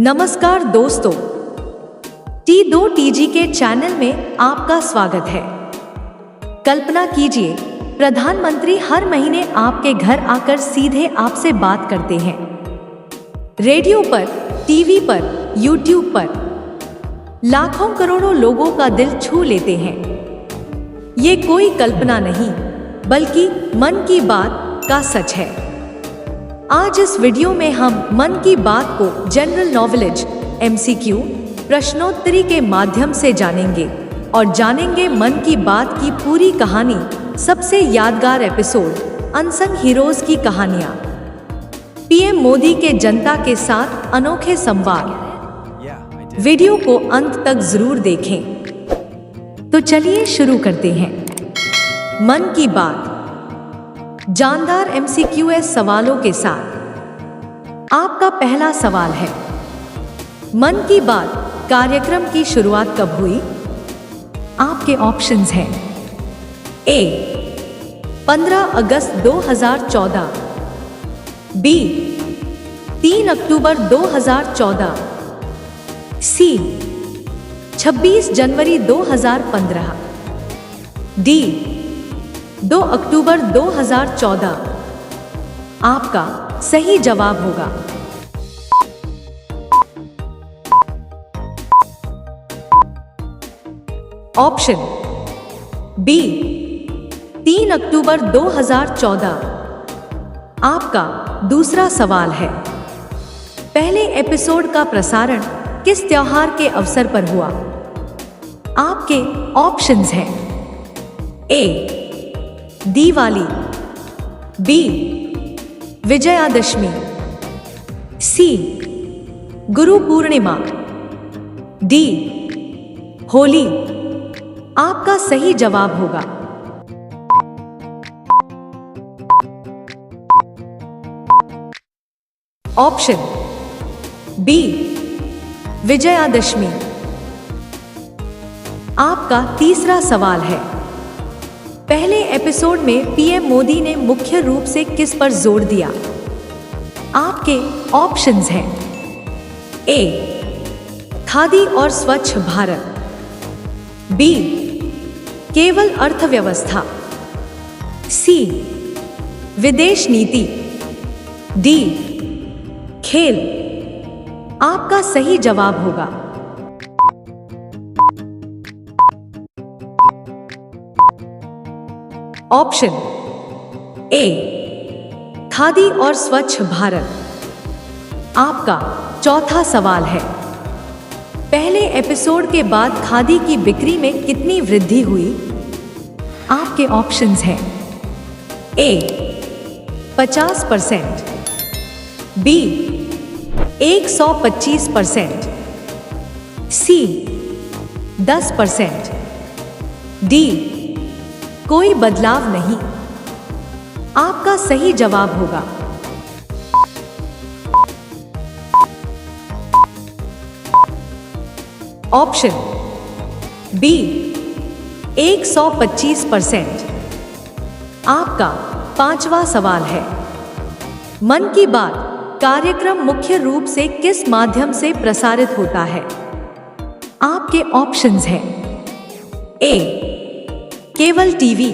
नमस्कार दोस्तों, T2TG के चैनल में आपका स्वागत है। कल्पना कीजिए, प्रधानमंत्री हर महीने आपके घर आकर सीधे आपसे बात करते हैं। रेडियो पर, टीवी पर, यूट्यूब पर लाखों करोड़ों लोगों का दिल छू लेते हैं। ये कोई कल्पना नहीं, बल्कि मन की बात का सच है। आज इस वीडियो में हम मन की बात को जनरल नॉलेज MCQ प्रश्नोत्तरी के माध्यम से जानेंगे और जानेंगे मन की बात की पूरी कहानी, सबसे यादगार एपिसोड, अनसंग हीरोज की कहानियां, PM मोदी के जनता के साथ अनोखे संवाद। वीडियो को अंत तक जरूर देखें। तो चलिए शुरू करते हैं। मन की बात, जानदार MCQS सवालों के साथ। आपका पहला सवाल है, मन की बात कार्यक्रम की शुरुआत कब हुई? आपके ऑप्शंस हैं। A 15 August 2014, B 3 October 2014, C 26 January 2015, D 2 अक्टूबर 2014। आपका सही जवाब होगा ऑप्शन B 3 अक्टूबर 2014। आपका दूसरा सवाल है, पहले एपिसोड का प्रसारण किस त्योहार के अवसर पर हुआ? आपके ऑप्शंस हैं। A Diwali, B Vijayadashami, C Guru Purnima, D Holi. आपका सही जवाब होगा ऑप्शन B विजयादशमी। आपका तीसरा सवाल है, पहले एपिसोड में PM मोदी ने मुख्य रूप से किस पर जोर दिया? आपके ऑप्शंस हैं। A खादी और स्वच्छ भारत, B केवल अर्थव्यवस्था, C विदेश नीति, D खेल। आपका सही जवाब होगा ऑप्शन A खादी और स्वच्छ भारत। आपका चौथा सवाल है, पहले एपिसोड के बाद खादी की बिक्री में कितनी वृद्धि हुई? आपके ऑप्शंस हैं। A 50%, B 125%, C 10%, D कोई बदलाव नहीं। आपका सही जवाब होगा ऑप्शन B 125%। आपका पांचवा सवाल है, मन की बात कार्यक्रम मुख्य रूप से किस माध्यम से प्रसारित होता है? आपके ऑप्शंस हैं। A केवल TV,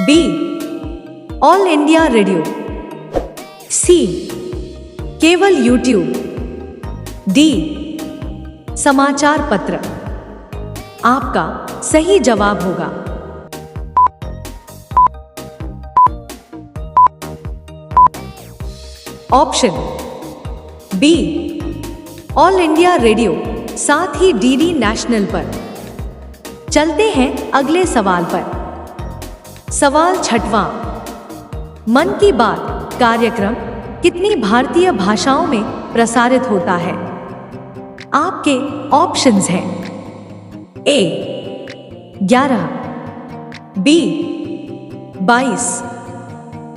B all India radio, C केवल यूट्यूब, D समाचार पत्र। आपका सही जवाब होगा option B all India radio, साथ ही DD नेशनल पर। चलते हैं अगले सवाल पर। सवाल छठवां, मन की बात कार्यक्रम कितनी भारतीय भाषाओं में प्रसारित होता है? आपके ऑप्शंस हैं। A 11, B 22,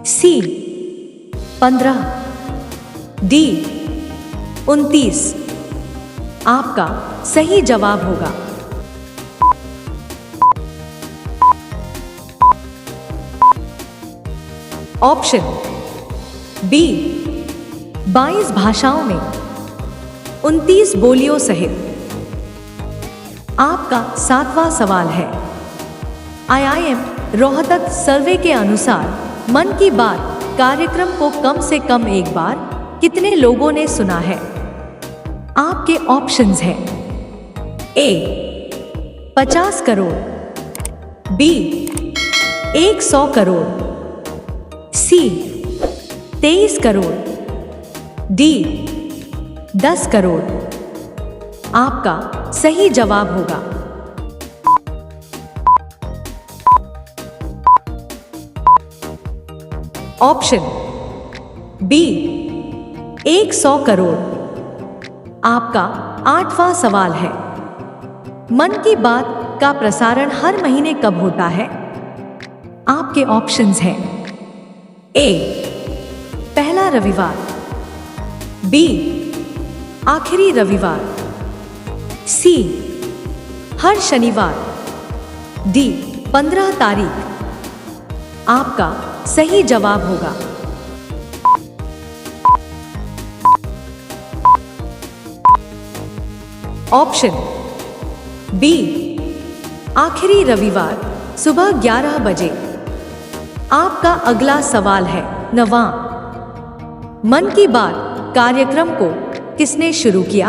C 15, D 29। आपका सही जवाब होगा ऑप्शन B 22 भाषाओं में। 29 बोलियों सहित। आपका 7वां सवाल है, IIM रोहतक सर्वे के अनुसार मन की बात कार्यक्रम को कम से कम एक बार कितने लोगों ने सुना है? आपके ऑप्शंस हैं, A 50 crore, B 100 crore, C 23 crore, D 10 crore. आपका सही जवाब होगा ऑप्शन B 100 करोड़। आपका 8वां सवाल है, मन की बात का प्रसारण हर महीने कब होता है? आपके ऑप्शंस हैं, A पहला रविवार, B आखिरी रविवार, C हर शनिवार, D 15 तारीख। आपका सही जवाब होगा ऑप्शन B आखिरी रविवार सुबह 11 बजे। आपका अगला सवाल है 9वां, मन की बात कार्यक्रम को किसने शुरू किया?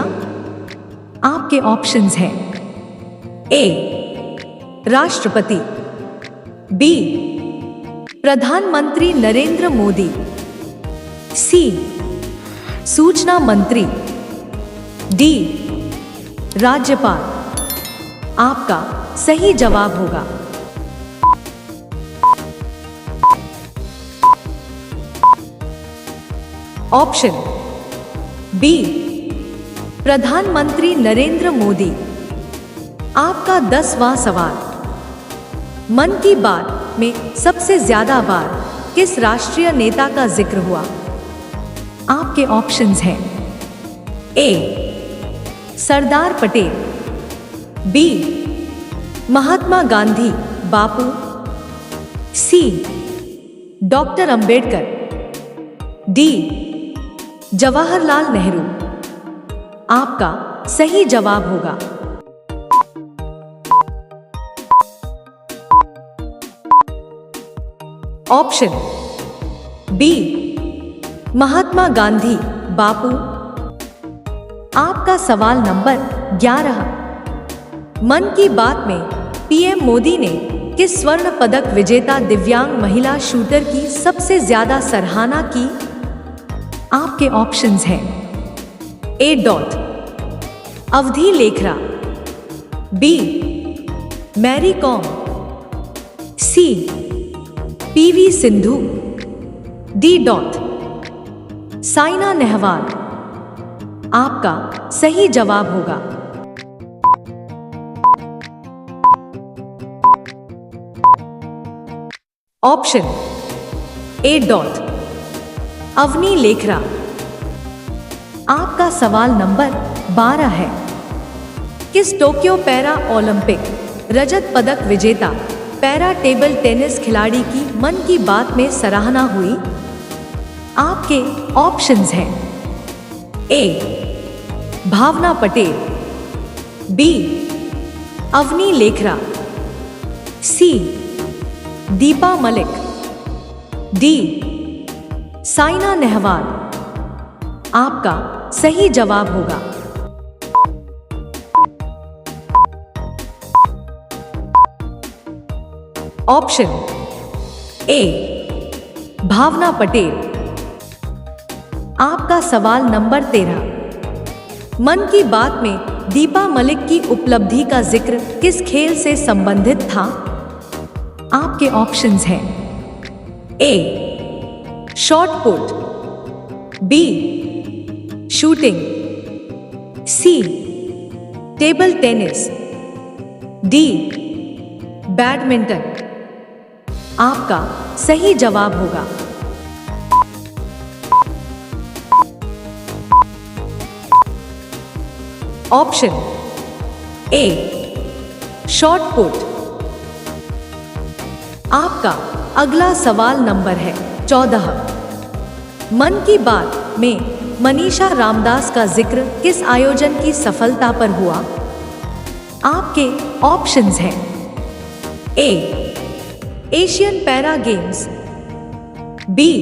आपके ऑप्शंस हैं, A राष्ट्रपति, B प्रधानमंत्री नरेंद्र मोदी, C सूचना मंत्री, D राज्यपाल। आपका सही जवाब होगा ऑप्शन B प्रधानमंत्री नरेंद्र मोदी। आपका 10वां सवाल, मन की बात में सबसे ज्यादा बार किस राष्ट्रीय नेता का जिक्र हुआ? आपके ऑप्शंस हैं, A Sardar Patel, B Mahatma Gandhi Bapu, C doctor Ambedkar, D Jawaharlal Nehru. आपका सही जवाब होगा ऑप्शन B महात्मा गांधी बापू। आपका सवाल नंबर 11, मन की बात में PM मोदी ने किस स्वर्ण पदक विजेता दिव्यांग महिला शूटर की सबसे ज्यादा सराहना की? आपके ऑप्शंस हैं, A Avani Lekhara, B Mary Kom, C PV Sindhu, D Saina Nehwal. आपका सही जवाब होगा ऑप्शन A अवनी लेखरा। आपका सवाल नंबर 12 है, किस टोक्यो पैरा ओलंपिक रजत पदक विजेता पैरा टेबल टेनिस खिलाड़ी की मन की बात में सराहना हुई? आपके ऑप्शंस हैं, A Bhavna Patel, B Avani Lekhara, C Deepa Malik, D Saina Nehwal. आपका सही जवाब होगा ऑप्शन A भावना पटेल। आपका सवाल नंबर 13, मन की बात में दीपा मलिक की उपलब्धि का जिक्र किस खेल से संबंधित था? आपके ऑप्शंस हैं, A shot put, B shooting, C table tennis, D badminton. आपका सही जवाब होगा ऑप्शन A शॉट पुट। आपका अगला सवाल नंबर है 14, मन की बात में मनीषा रामदास का जिक्र किस आयोजन की सफलता पर हुआ? आपके ऑप्शंस हैं। ए, एशियन पैरा गेम्स, बी,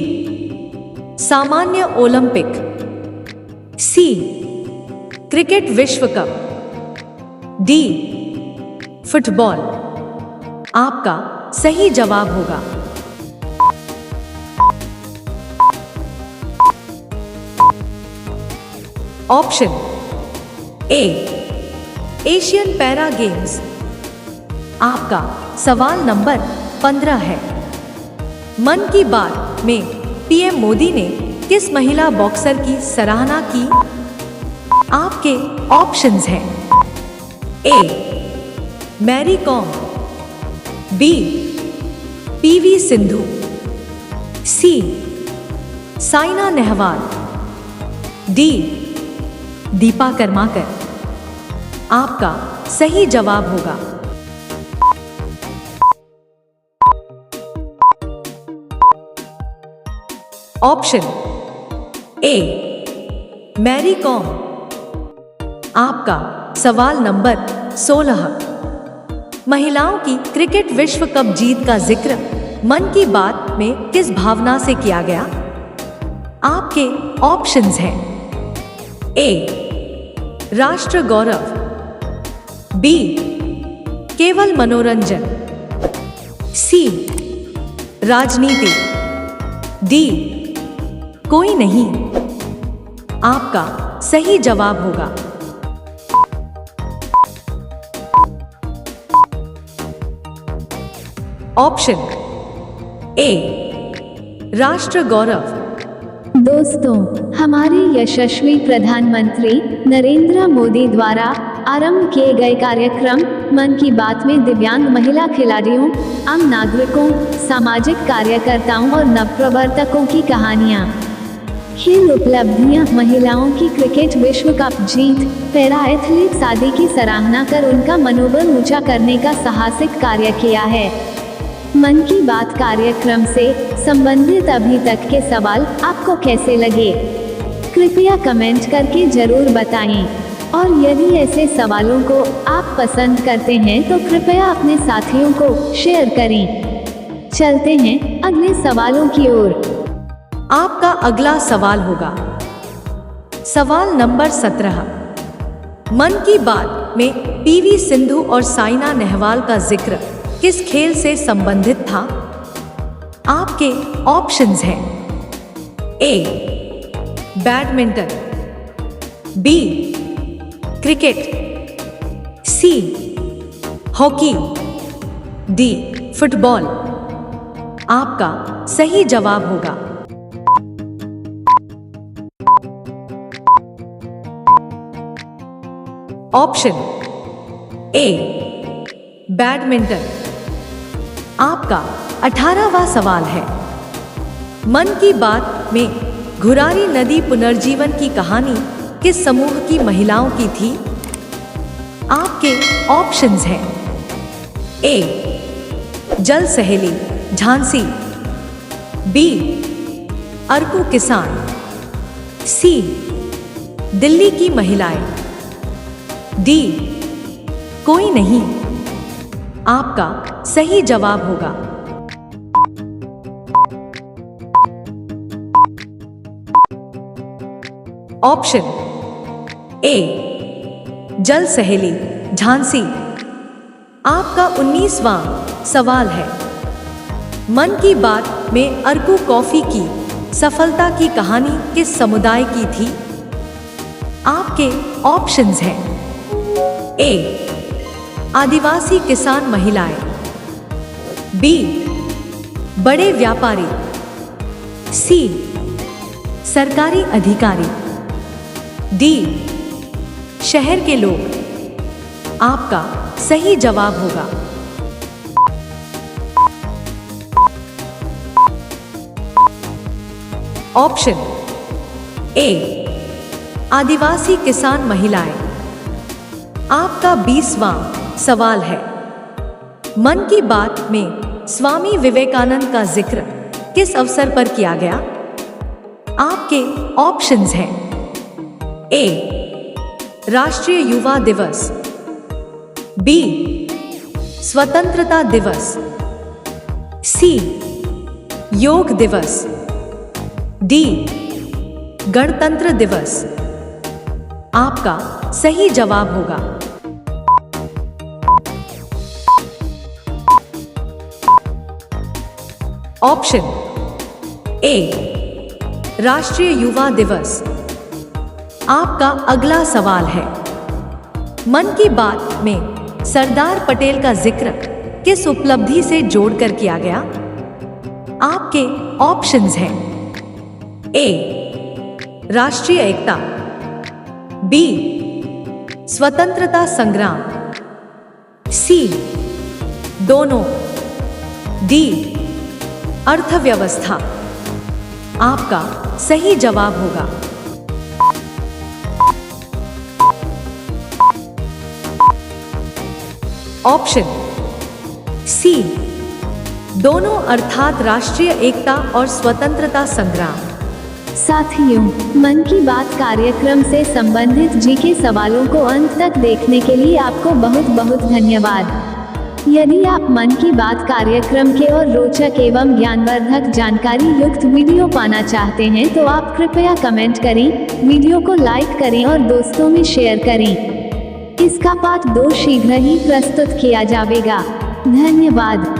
सामान्य ओलंपिक, सी, क्रिकेट विश्व कप, डी, फुटबॉल। आपका सही जवाब होगा option A, Asian para games. आपका सवाल नंबर 15 है। मन की बात में पीएम मोदी ने किस महिला बॉक्सर की सराहना की? आपके ऑप्शंस हैं। A, Mary Kom, B, PV Sindhu, C, Saina Nehwal, D, Dipa Karmakar. आपका सही जवाब होगा ऑप्शन ए, मैरी कॉम। आपका सवाल नंबर 16। महिलाओं की क्रिकेट विश्व कप जीत का जिक्र मन की बात में किस भावना से किया गया? आपके ऑप्शंस हैं। ए, राष्ट्र गौरव, बी, केवल मनोरंजन, सी, राजनीति, डी, कोई नहीं। आपका सही जवाब होगा ऑप्शन ए, राष्ट्र गौरव। दोस्तों, हमारे यशस्वी प्रधानमंत्री नरेंद्र मोदी द्वारा आरंभ किए गए कार्यक्रम मन की बात में दिव्यांग महिला खिलाड़ियों, आम नागरिकों, सामाजिक कार्यकर्ताओं और नवप्रवर्तकों की कहानियाँ, खेल उपलब्धियाँ, महिलाओं की क्रिकेट विश्व कप जीत, पैरा एथलीट्स आदि की सराहना कर उनका मनोबल ऊंचा करने का साहसिक कार्य किया है। मन की बात कार्यक्रम से संबंधित अभी तक के सवाल आपको कैसे लगे? कृपया कमेंट करके जरूर बताएं। और यदि ऐसे सवालों को आप पसंद करते हैं तो कृपया अपने साथियों को शेयर करें। चलते हैं अगले सवालों की ओर। आपका अगला सवाल होगा सवाल नंबर 17। मन की बात में पीवी सिंधु और साइना नेहवाल का जिक्र किस खेल से संबंधित था? आपके ऑप्शंस हैं। ए, बैडमिंटन, बी, क्रिकेट, सी, हॉकी, डी, फुटबॉल। आपका सही जवाब होगा ऑप्शन ए, बैडमिंटन। आपका 18वां सवाल है। मन की बात में घुरारी नदी पुनर्जीवन की कहानी किस समूह की महिलाओं की थी? आपके ऑप्शंस हैं। ए, जल सहेली झांसी, बी, अर्कू किसान, सी, दिल्ली की महिलाएं, डी, कोई नहीं। आपका सही जवाब होगा ऑप्शन ए, जल सहेली झांसी। आपका 19वां सवाल है। मन की बात में अर्कू कॉफी की सफलता की कहानी किस समुदाय की थी? आपके ऑप्शंस हैं। ए, आदिवासी किसान महिलाएं, बी, बड़े व्यापारी, सी, सरकारी अधिकारी, डी, शहर के लोग। आपका सही जवाब होगा ऑप्शन ए, आदिवासी किसान महिलाएं। आपका 20वां सवाल है। मन की बात में स्वामी विवेकानंद का जिक्र किस अवसर पर किया गया? आपके ऑप्शंस हैं। ए, राष्ट्रीय युवा दिवस। बी, स्वतंत्रता दिवस। सी, योग दिवस। डी, गणतंत्र दिवस। आपका सही जवाब होगा ऑप्शन ए, राष्ट्रीय युवा दिवस। आपका अगला सवाल है, मन की बात में सरदार पटेल का जिक्र किस उपलब्धि से जोड़कर किया गया? आपके ऑप्शंस हैं। ए, राष्ट्रीय एकता। बी, स्वतंत्रता संग्राम। सी, दोनों। डी, अर्थव्यवस्था। आपका सही जवाब होगा ऑप्शन सी, दोनों, अर्थात राष्ट्रीय एकता और स्वतंत्रता संग्राम। साथियों, मन की बात कार्यक्रम से संबंधित जी के सवालों को अंत तक देखने के लिए आपको बहुत बहुत धन्यवाद। यदि आप मन की बात कार्यक्रम के और रोचक एवं ज्ञानवर्धक जानकारी युक्त वीडियो पाना चाहते हैं तो आप कृपया कमेंट करें, वीडियो को लाइक करें और दोस्तों में शेयर करें। इसका पार्ट 2 शीघ्र ही प्रस्तुत किया जाएगा। धन्यवाद।